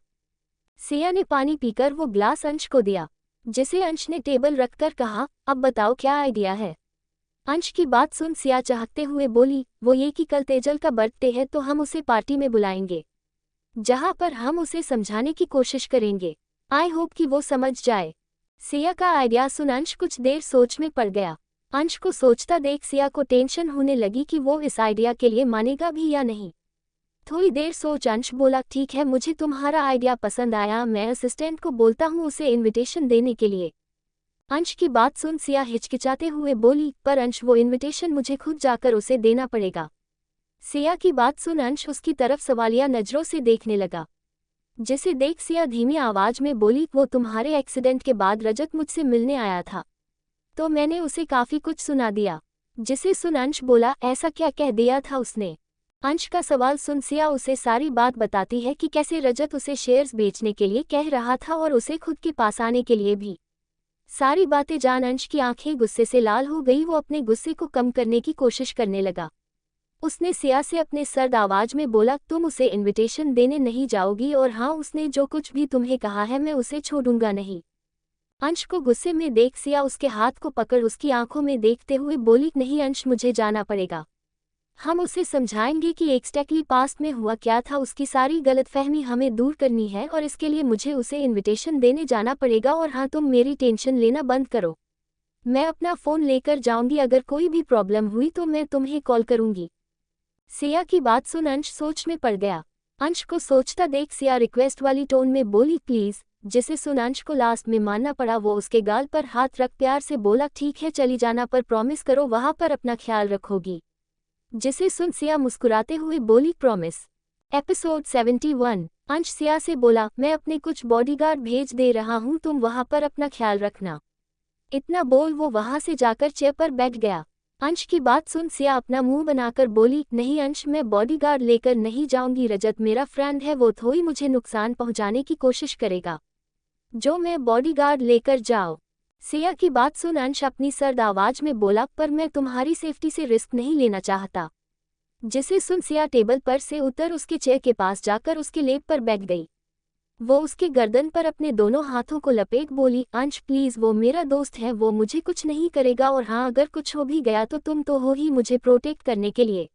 सिया ने पानी पीकर वो ग्लास अंश को दिया, जिसे अंश ने टेबल रखकर कहा, अब बताओ क्या आइडिया है? अंश की बात सुन सिया चाहते हुए बोली, वो ये कि कल तेजल का बर्थडे है तो हम उसे पार्टी में बुलाएंगे, जहां पर हम उसे समझाने की कोशिश करेंगे। आई होप कि वो समझ जाए। सिया का आइडिया सुन अंश कुछ देर सोच में पड़ गया। अंश को सोचता देख सिया को टेंशन होने लगी कि वो इस आइडिया के लिए मानेगा भी या नहीं। थोड़ी देर सोच अंश बोला, ठीक है मुझे तुम्हारा आइडिया पसंद आया, मैं असिस्टेंट को बोलता हूँ उसे इनविटेशन देने के लिए। अंश की बात सुन सिया हिचकिचाते हुए बोली, पर अंश वो इनविटेशन मुझे खुद जाकर उसे देना पड़ेगा। सिया की बात सुन अंश उसकी तरफ सवालिया नजरों से देखने लगा, जिसे देख सिया धीमी आवाज में बोली, वो तुम्हारे एक्सीडेंट के बाद रजत मुझसे मिलने आया था तो मैंने उसे काफी कुछ सुना दिया। जिसे सुन अंश बोला, ऐसा क्या कह दिया था उसने? अंश का सवाल सुन सिया उसे सारी बात बताती है कि कैसे रजत उसे शेयर्स बेचने के लिए कह रहा था और उसे खुद के पास आने के लिए भी। सारी बातें जान अंश की आंखें गुस्से से लाल हो गई। वो अपने गुस्से को कम करने की कोशिश करने लगा। उसने सिया से अपने सर्द आवाज में बोला, तुम उसे इनविटेशन देने नहीं जाओगी? और हाँ, उसने जो कुछ भी तुम्हें कहा है मैं उसे छोड़ूंगा नहीं। अंश को गुस्से में देख सिया उसके हाथ को पकड़ उसकी आंखों में देखते हुए बोली, नहीं अंश, मुझे जाना पड़ेगा। हम उसे समझाएंगे कि एग्जैक्टली पास्ट में हुआ क्या था। उसकी सारी गलतफहमी हमें दूर करनी है और इसके लिए मुझे उसे इनविटेशन देने जाना पड़ेगा। और हाँ, तुम मेरी टेंशन लेना बंद करो। मैं अपना फ़ोन लेकर जाऊंगी। अगर कोई भी प्रॉब्लम हुई तो मैं तुम्हें कॉल करूंगी। सिया की बात सुन अंश सोच में पड़ गया। अंश को सोचता देख सिया रिक्वेस्ट वाली टोन में बोली, प्लीज। जिसे सुन अंश को लास्ट में मानना पड़ा। वो उसके गाल पर हाथ रख प्यार से बोला, ठीक है, चली जाना, पर प्रॉमिस करो वहां पर अपना ख्याल रखोगी। जिसे सुन सिया मुस्कुराते हुए बोली, प्रॉमिस। एपिसोड 71। अंश सिया से बोला, मैं अपने कुछ बॉडीगार्ड भेज दे रहा हूं, तुम वहां पर अपना ख्याल रखना। इतना बोल वो वहां से जाकर चेयर पर बैठ गया। अंश की बात सुन सिया अपना मुंह बनाकर बोली, नहीं अंश, मैं बॉडीगार्ड लेकर नहीं जाऊंगी। रजत मेरा फ्रेंड है, वो थोड़ी मुझे नुकसान पहुंचाने की कोशिश करेगा जो मैं बॉडीगार्ड लेकर जाऊं। सिया की बात सुन अंश अपनी सर्द आवाज में बोला, पर मैं तुम्हारी सेफ्टी से रिस्क नहीं लेना चाहता। जिसे सुन सिया टेबल पर से उतर उसके चेयर के पास जाकर उसके लेप पर बैठ गई। वो उसके गर्दन पर अपने दोनों हाथों को लपेट बोली, अंश प्लीज, वो मेरा दोस्त है, वो मुझे कुछ नहीं करेगा। और हाँ, अगर कुछ हो भी गया तो तुम तो हो ही मुझे प्रोटेक्ट करने के लिए।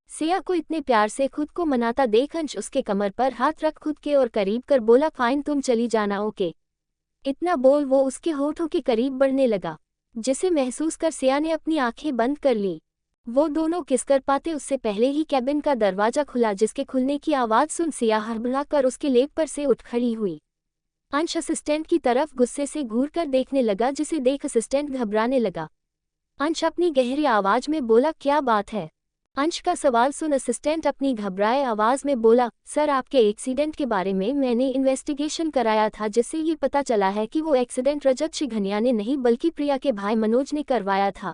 सिया को इतने प्यार से खुद को मनाता देख अंश उसके कमर पर हाथ रख खुद के और करीब कर बोला, फाइन, तुम चली जाना, ओके। इतना बोल वो उसके होठों के करीब बढ़ने लगा। जिसे महसूस कर सिया ने अपनी आंखें बंद कर ली। वो दोनों किस कर पाते उससे पहले ही कैबिन का दरवाजा खुला, जिसके खुलने की आवाज सुन सिया हड़बड़ा कर उसके लेप पर से उठ खड़ी हुई। अंश असिस्टेंट की तरफ गुस्से से घूर कर देखने लगा, जिसे देख असिस्टेंट घबराने लगा। अंश अपनी गहरी आवाज में बोला, क्या बात है? अंश का सवाल सुन असिस्टेंट अपनी घबराए आवाज में बोला, सर, आपके एक्सीडेंट के बारे में मैंने इन्वेस्टिगेशन कराया था, जिससे ये पता चला है कि वो एक्सीडेंट रजत शिघनिया ने नहीं बल्कि प्रिया के भाई मनोज ने करवाया था।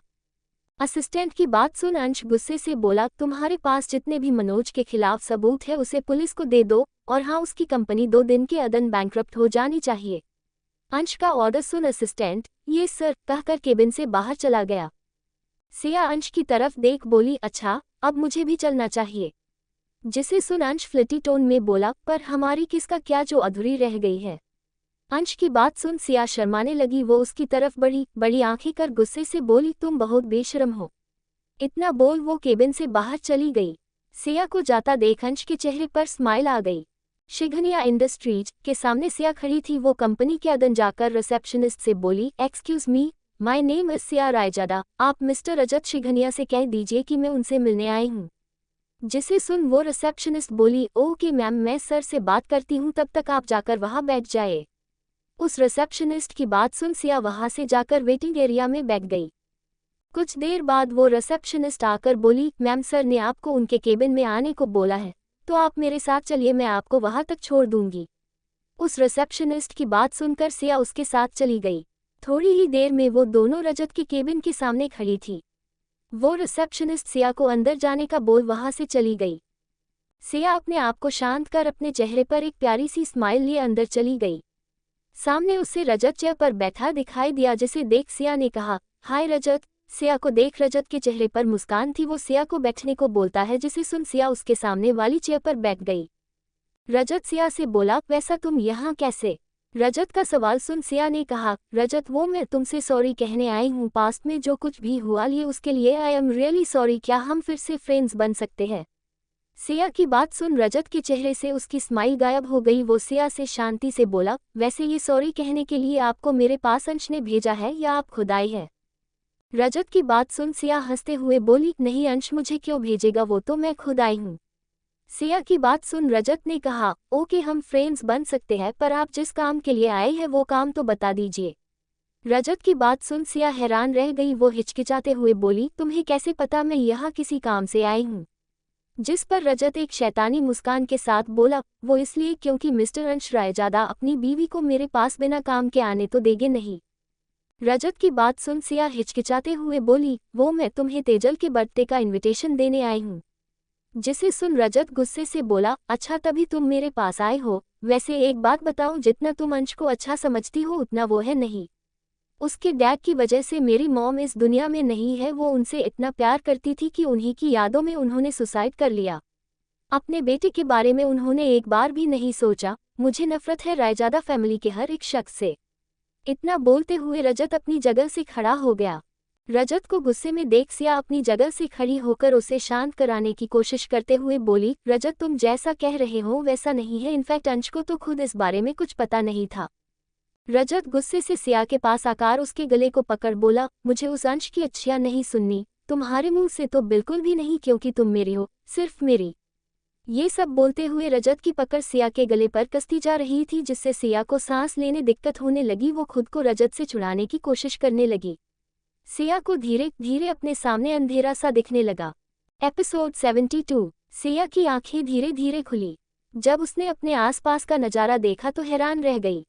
असिस्टेंट की बात सुन अंश गुस्से से बोला, तुम्हारे पास जितने भी मनोज के खिलाफ सबूत है उसे पुलिस को दे दो। और हाँ, उसकी कंपनी 2 दिन के अंदर बैंकरप्ट हो जानी चाहिए। अंश का ऑर्डर सुन असिस्टेंट, ये सर, कहकर केबिन से बाहर चला गया। सिया अंश की तरफ देख बोली, अच्छा, अब मुझे भी चलना चाहिए। जिसे सुन अंश फ्लिटी टोन में बोला, पर हमारी किसका क्या जो अधूरी रह गई है? अंश की बात सुन सिया शर्माने लगी। वो उसकी तरफ बड़ी आंखें कर गुस्से से बोली, तुम बहुत बेशरम हो। इतना बोल वो केबिन से बाहर चली गई। सिया को जाता देख अंश के चेहरे पर स्माइल आ गई। शिघनिया इंडस्ट्रीज के सामने सिया खड़ी थी। वो कंपनी के अंदर जाकर रिसेप्शनिस्ट से बोली, excuse me, my name is Siya Raizada. आप मिस्टर रजत शिघनिया से कह दीजिए कि मैं उनसे मिलने आई हूँ। जिसे सुन वो रिसेप्शनिस्ट बोली, ओके मैम, मैं सर से बात करती हूँ, तब तक आप जाकर वहाँ बैठ जाए। उस रिसेप्शनिस्ट की बात सुन सिया वहां से जाकर वेटिंग एरिया में बैठ गई। कुछ देर बाद वो रिसेप्शनिस्ट आकर बोली, मैम, सर ने आपको उनके केबिन में आने को बोला है, तो आप मेरे साथ चलिए, मैं आपको वहां तक छोड़ दूंगी। उस रिसेप्शनिस्ट की बात सुनकर सिया उसके साथ चली गई। थोड़ी ही देर में वो दोनों रजत के केबिन के सामने खड़ी थी। वो रिसेप्शनिस्ट सिया को अंदर जाने का बोल वहां से चली गई। सिया अपने आप को शांत कर अपने चेहरे पर एक प्यारी सी स्माइल लिए अंदर चली गई। सामने उससे रजत चेयर पर बैठा दिखाई दिया, जिसे देख सिया ने कहा, हाय रजत। सिया को देख रजत के चेहरे पर मुस्कान थी। वो सिया को बैठने को बोलता है, जिसे सुन सिया उसके सामने वाली चेयर पर बैठ गई। रजत सिया से बोला, वैसा तुम यहाँ कैसे? रजत का सवाल सुन सिया ने कहा, रजत, वो मैं तुमसे सॉरी कहने आई हूँ। पास्ट में जो कुछ भी हुआ लिए उसके लिए आई एम रियली सॉरी। क्या हम फिर से फ्रेंड्स बन सकते हैं? सिया की बात सुन रजत के चेहरे से उसकी स्माइल गायब हो गई। वो सिया से शांति से बोला, वैसे ये सॉरी कहने के लिए आपको मेरे पास अंश ने भेजा है या आप खुद आई है? रजत की बात सुन सिया हंसते हुए बोली, नहीं अंश मुझे क्यों भेजेगा, वो तो मैं खुद आई हूँ। सिया की बात सुन रजत ने कहा, ओके, हम फ्रेंड्स बन सकते हैं, पर आप जिस काम के लिए आए हैं वो काम तो बता दीजिए। रजत की बात सुन सिया हैरान रह गई। वो हिचकिचाते हुए बोली, तुम्हें कैसे पता मैं यहाँ किसी काम से आई हूँ? जिस पर रजत एक शैतानी मुस्कान के साथ बोला, वो इसलिए क्योंकि मिस्टर अंश रायजादा अपनी बीवी को मेरे पास बिना काम के आने तो देंगे नहीं। रजत की बात सुन सिया हिचकिचाते हुए बोली, वो मैं तुम्हें तेजल के बर्थडे का इनविटेशन देने आई हूँ। जिसे सुन रजत गुस्से से बोला, अच्छा तभी तुम मेरे पास आए हो, वैसे एक बात बताओ, जितना तुम अंश को अच्छा समझती हो उतना वो है नहीं। उसके डैड की वजह से मेरी मॉम इस दुनिया में नहीं है, वो उनसे इतना प्यार करती थी कि उन्हीं की यादों में उन्होंने सुसाइड कर लिया। अपने बेटे के बारे में उन्होंने एक बार भी नहीं सोचा। मुझे नफरत है रायजादा फैमिली के हर एक शख्स से। इतना बोलते हुए रजत अपनी जगह से खड़ा हो गया। रजत को गुस्से में देख सिया अपनी जगह से खड़ी होकर उसे शांत कराने की कोशिश करते हुए बोली, रजत तुम जैसा कह रहे हो वैसा नहीं है, इनफैक्ट अंश को तो खुद इस बारे में कुछ पता नहीं था। रजत गुस्से से सिया के पास आकर उसके गले को पकड़ बोला, मुझे उस अंश की अच्छियां नहीं सुननी, तुम्हारे मुंह से तो बिल्कुल भी नहीं, क्योंकि तुम मेरी हो, सिर्फ मेरी। ये सब बोलते हुए रजत की पकड़ सिया के गले पर कसती जा रही थी, जिससे सिया को सांस लेने दिक्कत होने लगी। वो खुद को रजत से छुड़ाने की कोशिश करने लगी। सिया को धीरे धीरे अपने सामने अंधेरा सा दिखने लगा। एपिसोड 72। सिया की आंखें धीरे धीरे खुली। जब उसने अपने आसपास का नज़ारा देखा तो हैरान रह गई।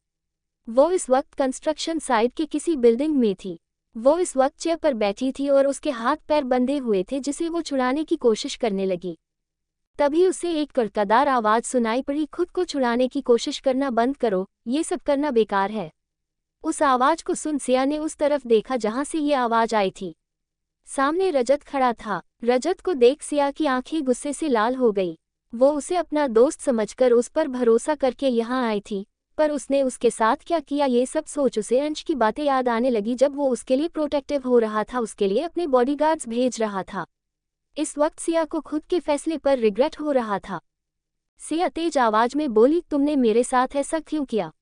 वो इस वक्त कंस्ट्रक्शन साइट के किसी बिल्डिंग में थी। वो इस वक्त चेयर पर बैठी थी और उसके हाथ पैर बंधे हुए थे, जिसे वो छुड़ाने की कोशिश करने लगी। तभी उसे एक कड़कदार आवाज सुनाई पड़ी, खुद को छुड़ाने की कोशिश करना बंद करो, ये सब करना बेकार है। उस आवाज को सुन सिया ने उस तरफ देखा जहां से ये आवाज आई थी। सामने रजत खड़ा था। रजत को देख सिया की आंखें गुस्से से लाल हो गई। वो उसे अपना दोस्त समझकर उस पर भरोसा करके यहाँ आई थी, पर उसने उसके साथ क्या किया ये सब सोच उसे अंश की बातें याद आने लगी, जब वो उसके लिए प्रोटेक्टिव हो रहा था, उसके लिए अपने बॉडीगार्ड्स भेज रहा था। इस वक्त सिया को खुद के फैसले पर रिग्रेट हो रहा था। सिया तेज आवाज में बोली, तुमने मेरे साथ ऐसा क्यों किया?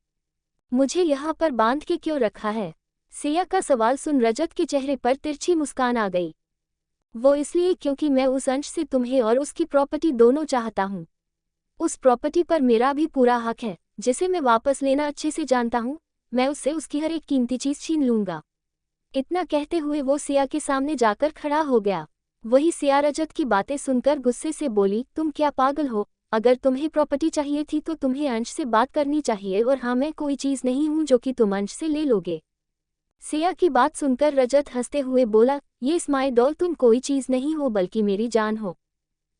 मुझे यहाँ पर बांध के क्यों रखा है? सिया का सवाल सुन रजत के चेहरे पर तिरछी मुस्कान आ गई। वो इसलिए क्योंकि मैं उस अंश से तुम्हें और उसकी प्रॉपर्टी दोनों चाहता हूँ। उस प्रॉपर्टी पर मेरा भी पूरा हक है, जिसे मैं वापस लेना अच्छे से जानता हूँ। मैं उससे उसकी हर एक कीमती चीज छीन लूंगा। इतना कहते हुए वो सिया के सामने जाकर खड़ा हो गया। वही सिया रजत की बातें सुनकर गुस्से से बोली, तुम क्या पागल हो? अगर तुम्हें प्रॉपर्टी चाहिए थी तो तुम्हें अंश से बात करनी चाहिए, और हाँ, मैं कोई चीज़ नहीं हूँ जो कि तुम अंश से ले लोगे। सिया की बात सुनकर रजत हंसते हुए बोला, ये स्माइल डॉल, तुम कोई चीज़ नहीं हो बल्कि मेरी जान हो।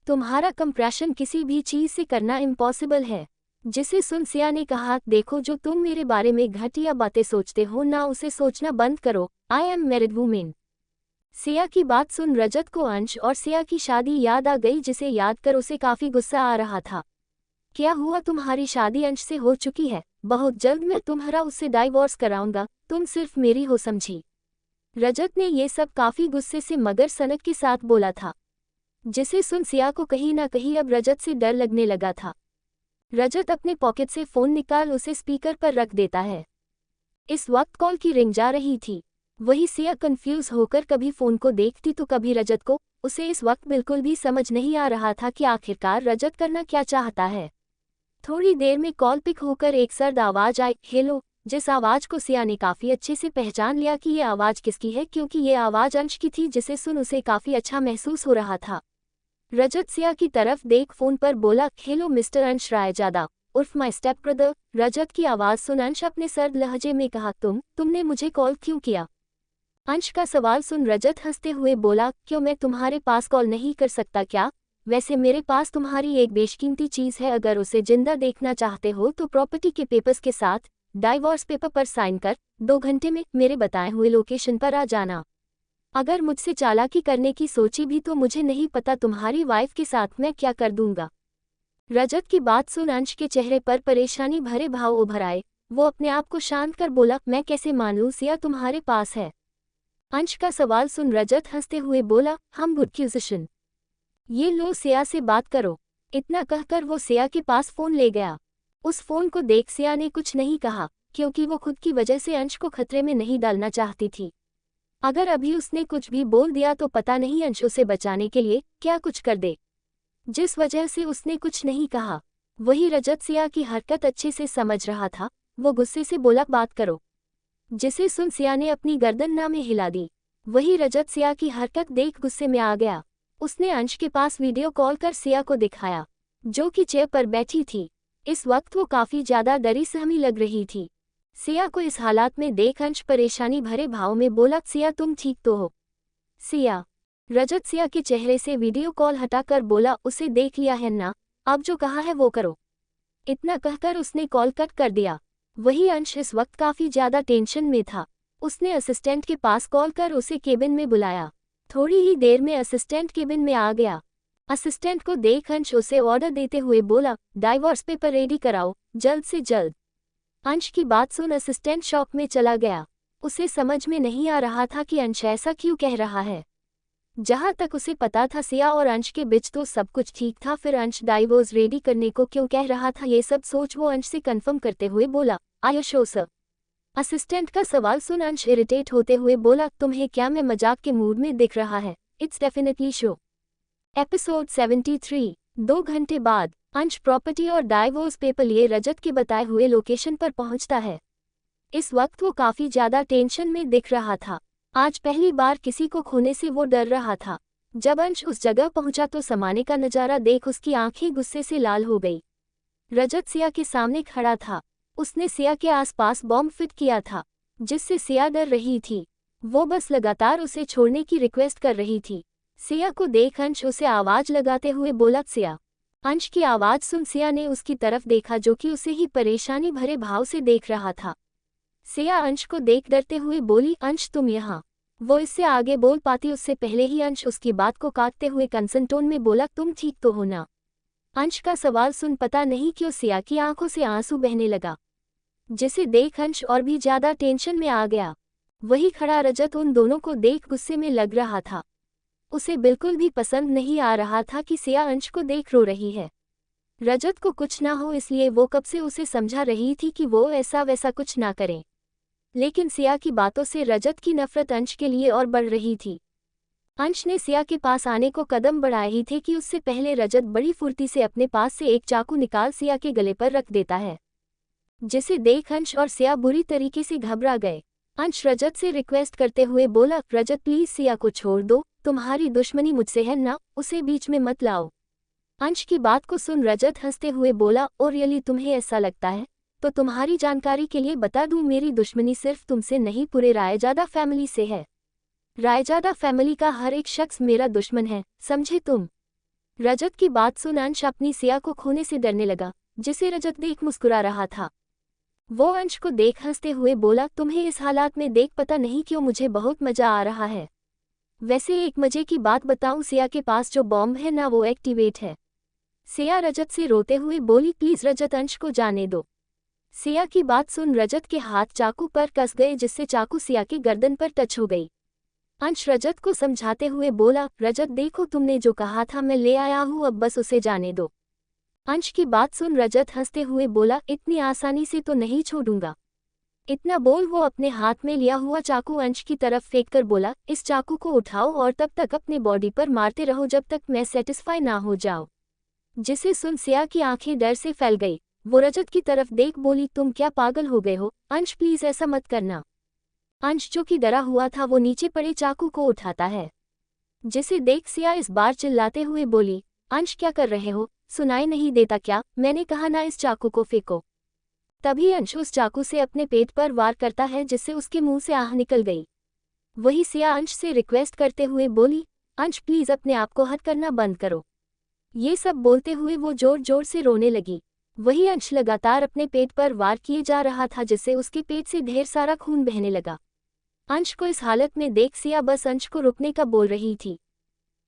तुम्हारा कंप्रेशन किसी भी चीज़ से करना इम्पॉसिबल है। जिसे सुन सिया ने कहा, देखो जो तुम मेरे बारे में घटिया बातें सोचते हो ना, उसे सोचना बंद करो। I am married women. Siya की बात सुन रजत को अंश और सिया की शादी याद आ गई, जिसे याद कर उसे काफी गुस्सा आ रहा था। क्या हुआ, तुम्हारी शादी अंश से हो चुकी है? बहुत जल्द मैं तुम्हारा उससे डाइवोर्स कराऊंगा, तुम सिर्फ मेरी हो, समझी? रजत ने ये सब काफी गुस्से से मगर सनक के साथ बोला था, जिसे सुन सिया को कहीं ना कहीं अब रजत से डर लगने लगा था। रजत अपने पॉकेट से फोन निकाल उसे स्पीकर पर रख देता है। इस वक्त कॉल की रिंग जा रही थी। वही सिया कंफ्यूज होकर कभी फोन को देखती तो कभी रजत को। उसे इस वक्त बिल्कुल भी समझ नहीं आ रहा था कि आखिरकार रजत करना क्या चाहता है। थोड़ी देर में कॉल पिक होकर एक सर्द आवाज आई, हेलो, जिस आवाज को सिया ने काफी अच्छे से पहचान लिया कि ये आवाज किसकी है, क्योंकि ये आवाज अंश की थी, जिसे सुन उसे काफी अच्छा महसूस हो रहा था। रजत सिया की तरफ देख फोन पर बोला, हेलो मिस्टर अंश रायजादा उर्फ माई स्टेप ब्रदर। रजत की आवाज सुन अंश अपने सर्द लहजे में कहा, तुमने मुझे कॉल क्यों किया? अंश का सवाल सुन रजत हंसते हुए बोला, क्यों, मैं तुम्हारे पास कॉल नहीं कर सकता क्या? वैसे मेरे पास तुम्हारी एक बेशकीमती चीज़ है, अगर उसे जिंदा देखना चाहते हो तो प्रॉपर्टी के पेपर्स के साथ डाइवोर्स पेपर पर साइन कर 2 घंटे में मेरे बताए हुए लोकेशन पर आ जाना। अगर मुझसे चालाकी करने की सोची भी तो मुझे नहीं पता तुम्हारी वाइफ के साथ मैं क्या कर दूंगा। रजत की बात सुन अंश के चेहरे पर परेशानी भरे भाव उभर आए। वो अपने आप को शांत कर बोला, मैं कैसे मान लूं सिया तुम्हारे पास है? अंश का सवाल सुन रजत हंसते हुए बोला, हम गुड क्यूजिशन। ये लो, सिया से बात करो। इतना कहकर वो सिया के पास फोन ले गया। उस फोन को देख सिया ने कुछ नहीं कहा, क्योंकि वो खुद की वजह से अंश को खतरे में नहीं डालना चाहती थी। अगर अभी उसने कुछ भी बोल दिया तो पता नहीं अंश उसे बचाने के लिए क्या कुछ कर दे, जिस वजह से उसने कुछ नहीं कहा। वही रजत सिया की हरकत अच्छे से समझ रहा था। वो गुस्से से बोला, बात करो। जिसे सुन सिया ने अपनी गर्दन ना में हिला दी। वही रजत सिया की हरकत देख गुस्से में आ गया। उसने अंश के पास वीडियो कॉल कर सिया को दिखाया, जो कि चेयर पर बैठी थी। इस वक्त वो काफी ज्यादा डरी सहमी लग रही थी। सिया को इस हालात में देख अंश परेशानी भरे भाव में बोला, सिया तुम ठीक तो हो? सिया रजत सिया के चेहरे से वीडियो कॉल हटाकर बोला, उसे देख लिया है ना, अब जो कहा है वो करो। इतना कहकर उसने कॉल कट कर दिया। वही अंश इस वक्त काफी ज्यादा टेंशन में था। उसने असिस्टेंट के पास कॉल कर उसे केबिन में बुलाया। थोड़ी ही देर में असिस्टेंट केबिन में आ गया। असिस्टेंट को देख अंश उसे ऑर्डर देते हुए बोला, डाइवोर्स पेपर रेडी कराओ, जल्द से जल्द। अंश की बात सुन असिस्टेंट शॉक में चला गया। उसे समझ में नहीं आ रहा था कि अंश ऐसा क्यों कह रहा है। जहां तक उसे पता था सिया और अंश के बीच तो सब कुछ ठीक था, फिर अंश डाइवोर्स रेडी करने को क्यों कह रहा था, ये सब सोच वो अंश से कंफर्म करते हुए बोला, are you sure sir. Assistant का सवाल सुन अंश इरिटेट होते हुए बोला, तुम्हें क्या मैं मजाक के मूड में दिख रहा है? It's definitely show. एपिसोड 73। 2 घंटे बाद अंश प्रॉपर्टी और डाइवोर्स पेपर लिए रजत के बताए हुए लोकेशन पर पहुंचता है। इस वक्त वो काफी ज्यादा टेंशन में दिख रहा था। आज पहली बार किसी को खोने से वो डर रहा था। जब अंश उस जगह पहुंचा तो समाने का नजारा देख उसकी आंखें गुस्से से लाल हो गई। रजत सिया के सामने खड़ा था। उसने सिया के आसपास बॉम्ब फिट किया था, जिससे सिया डर रही थी। वो बस लगातार उसे छोड़ने की रिक्वेस्ट कर रही थी। सिया को देख अंश उसे आवाज लगाते हुए बोला, सिया। अंश की आवाज सुन सिया ने उसकी तरफ देखा, जो कि उसे ही परेशानी भरे भाव से देख रहा था। सिया अंश को देख डरते हुए बोली, अंश तुम यहाँ। वो इससे आगे बोल पाती उससे पहले ही अंश उसकी बात को काटते हुए कंसर्न टोन में बोला, तुम ठीक तो हो ना? अंश का सवाल सुन पता नहीं क्यों सिया की आंखों से आंसू बहने लगा, जिसे देख अंश और भी ज्यादा टेंशन में आ गया। वही खड़ा रजत उन दोनों को देख गुस्से में लग रहा था। उसे बिल्कुल भी पसंद नहीं आ रहा था कि सिया अंश को देख रो रही है। रजत को कुछ ना हो इसलिए वो कब से उसे समझा रही थी कि वो ऐसा वैसा कुछ ना करे, लेकिन सिया की बातों से रजत की नफरत अंश के लिए और बढ़ रही थी। अंश ने सिया के पास आने को कदम बढ़ाए ही थे कि उससे पहले रजत बड़ी फुर्ती से अपने पास से एक चाकू निकाल सिया के गले पर रख देता है, जिसे देख अंश और सिया बुरी तरीके से घबरा गए। अंश रजत से रिक्वेस्ट करते हुए बोला, रजत प्लीज सिया को छोड़ दो, तुम्हारी दुश्मनी मुझसे है ना, उसे बीच में मत लाओ। अंश की बात को सुन रजत हंसते हुए बोला, ओ रियली तुम्हें ऐसा लगता है? तो तुम्हारी जानकारी के लिए बता दूं, मेरी दुश्मनी सिर्फ तुमसे नहीं पूरे रायजादा फैमिली से है। रायजादा फैमिली का हर एक शख्स मेरा दुश्मन है, समझे तुम? रजत की बात सुन अंश अपनी सिया को खोने से डरने लगा, जिसे रजत देख मुस्कुरा रहा था। वो अंश को देख हंसते हुए बोला, तुम्हें इस हालात में देख पता नहीं क्यों मुझे बहुत मजा आ रहा है। वैसे एक मजे की बात बताऊं, सिया के पास जो बॉम्ब है ना वो एक्टिवेट है। सिया रजत से रोते हुए बोली, प्लीज रजत अंश को जाने दो। सिया की बात सुन रजत के हाथ चाकू पर कस गए, जिससे चाकू सिया के गर्दन पर टच हो गई। अंश रजत को समझाते हुए बोला, रजत देखो तुमने जो कहा था मैं ले आया हूँ, अब बस उसे जाने दो। अंश की बात सुन रजत हंसते हुए बोला, इतनी आसानी से तो नहीं छोड़ूंगा। इतना बोल वो अपने हाथ में लिया हुआ चाकू अंश की तरफ फेंककर बोला, इस चाकू को उठाओ और तब तक अपने बॉडी पर मारते रहो जब तक मैं सेटिस्फाई ना हो जाओ। जिसे सुन सिया की आंखें डर से फैल गई। वो रजत की तरफ देख बोली, तुम क्या पागल हो गए हो? अंश प्लीज ऐसा मत करना। अंश जो कि डरा हुआ था वो नीचे पड़े चाकू को उठाता है, जिसे देख सिया इस बार चिल्लाते हुए बोली, अंश क्या कर रहे हो? सुनाई नहीं देता क्या? मैंने कहा ना इस चाकू को फेंको। तभी अंश उस चाकू से अपने पेट पर वार करता है, जिससे उसके मुंह से आह निकल गई। वही सिया अंश से रिक्वेस्ट करते हुए बोली, अंश प्लीज अपने आप को हट करना बंद करो। ये सब बोलते हुए वो जोर जोर से रोने लगी। वही अंश लगातार अपने पेट पर वार किए जा रहा था, जिससे उसके पेट से ढेर सारा खून बहने लगा। अंश को इस हालत में देख सिया बस अंश को रुकने का बोल रही थी।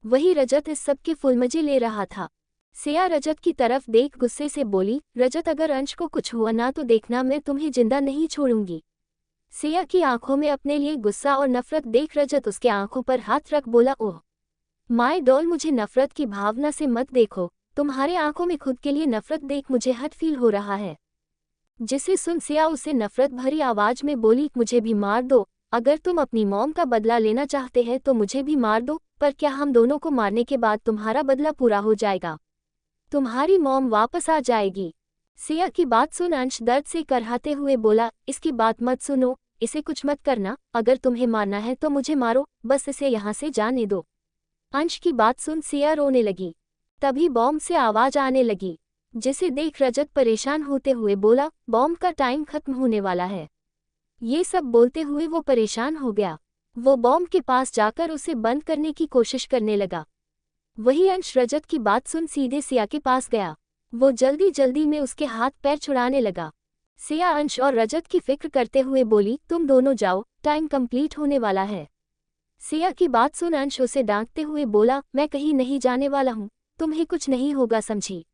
वही रजत इस सब के फुल मजे ले रहा था। सिया रजत की तरफ देख गुस्से से बोली, रजत अगर अंश को कुछ हुआ ना तो देखना मैं तुम्हें जिंदा नहीं छोड़ूंगी। सिया की आंखों में अपने लिए गुस्सा और नफरत देख रजत उसके आंखों पर हाथ रख बोला, ओह माय डॉल, मुझे नफरत की भावना से मत देखो, तुम्हारे आंखों में खुद के लिए नफरत देख मुझे हट फील हो रहा है। जिसे सुन सिया उसे नफरत भरी आवाज में बोली, मुझे भी मार दो, अगर तुम अपनी मॉम का बदला लेना चाहते हैं तो मुझे भी मार दो, पर क्या हम दोनों को मारने के बाद तुम्हारा बदला पूरा हो जाएगा? तुम्हारी मॉम वापस आ जाएगी। सिया की बात सुन अंश दर्द से करहाते हुए बोला, इसकी बात मत सुनो, इसे कुछ मत करना, अगर तुम्हें मारना है तो मुझे मारो, बस इसे यहाँ से जाने दो। अंश की बात सुन सिया रोने लगी। तभी बॉम्ब से आवाज आने लगी, जिसे देख रजत परेशान होते हुए बोला, बॉम्ब का टाइम खत्म होने वाला है। ये सब बोलते हुए वो परेशान हो गया। वो बॉम्ब के पास जाकर उसे बंद करने की कोशिश करने लगा। वही अंश रजत की बात सुन सीधे सिया के पास गया। वो जल्दी जल्दी में उसके हाथ पैर छुड़ाने लगा। सिया अंश और रजत की फिक्र करते हुए बोली, तुम दोनों जाओ, टाइम कंप्लीट होने वाला है। सिया की बात सुन अंश उसे डांटते हुए बोला, मैं कहीं नहीं जाने वाला हूँ, तुम्हें कुछ नहीं होगा, समझी।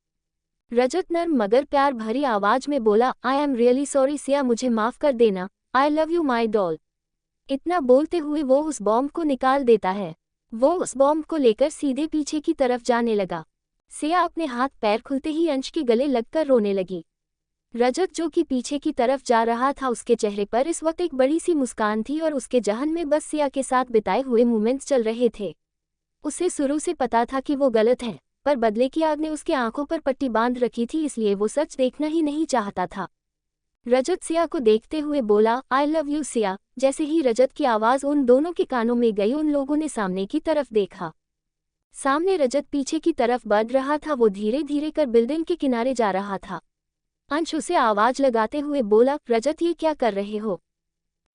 रजत नर्म मगर प्यार भरी आवाज में बोला, I am really sorry Siya, मुझे माफ कर देना, I love you my doll. इतना बोलते हुए वो उस बॉम्ब को निकाल देता है। वो उस बॉम्ब को लेकर सीधे पीछे की तरफ जाने लगा। सिया अपने हाथ पैर खुलते ही अंश के गले लगकर रोने लगी। रजत जो कि पीछे की तरफ जा रहा था, उसके चेहरे पर इस वक्त एक बड़ी सी मुस्कान थी और उसके जहन में बस सिया के साथ बिताए हुए मोमेंट्स चल रहे थे। उसे शुरू से पता था कि वो गलत है, पर बदले की आग ने उसकी आंखों पर पट्टी बांध रखी थी, इसलिए वो सच देखना ही नहीं चाहता था। रजत सिया को देखते हुए बोला, आई लव यू सिया। जैसे ही रजत की आवाज़ उन दोनों के कानों में गई, उन लोगों ने सामने की तरफ देखा। सामने रजत पीछे की तरफ बढ़ रहा था। वो धीरे धीरे कर बिल्डिंग के किनारे जा रहा था। अंश उसे आवाज लगाते हुए बोला, रजत ये क्या कर रहे हो?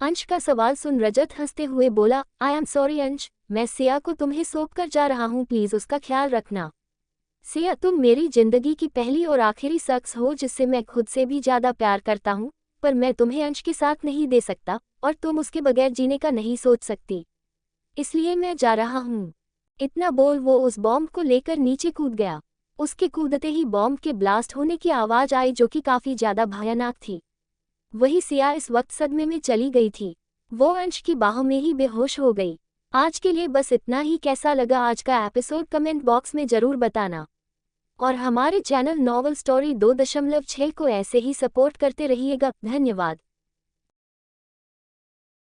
अंश का सवाल सुन रजत हंसते हुए बोला, आई एम सॉरी अंश, मैं सिया को तुम्हें सौंप कर जा रहा हूँ, प्लीज उसका ख्याल रखना। सिया, तुम मेरी जिंदगी की पहली और आखिरी शख्स हो जिससे मैं खुद से भी ज्यादा प्यार करता हूँ, पर मैं तुम्हें अंश के साथ नहीं दे सकता और तुम उसके बगैर जीने का नहीं सोच सकती, इसलिए मैं जा रहा हूँ। इतना बोल वो उस बॉम्ब को लेकर नीचे कूद गया। उसके कूदते ही बॉम्ब के ब्लास्ट होने की आवाज आई, जो कि काफी ज्यादा भयानक थी। वही सिया इस वक्त सदमे में चली गई थी। वो अंश की बाहों में ही बेहोश हो गई। आज के लिए बस इतना ही। कैसा लगा आज का एपिसोड कमेंट बॉक्स में जरूर बताना और हमारे चैनल नॉवल स्टोरी 2.6 को ऐसे ही सपोर्ट करते रहिएगा। धन्यवाद।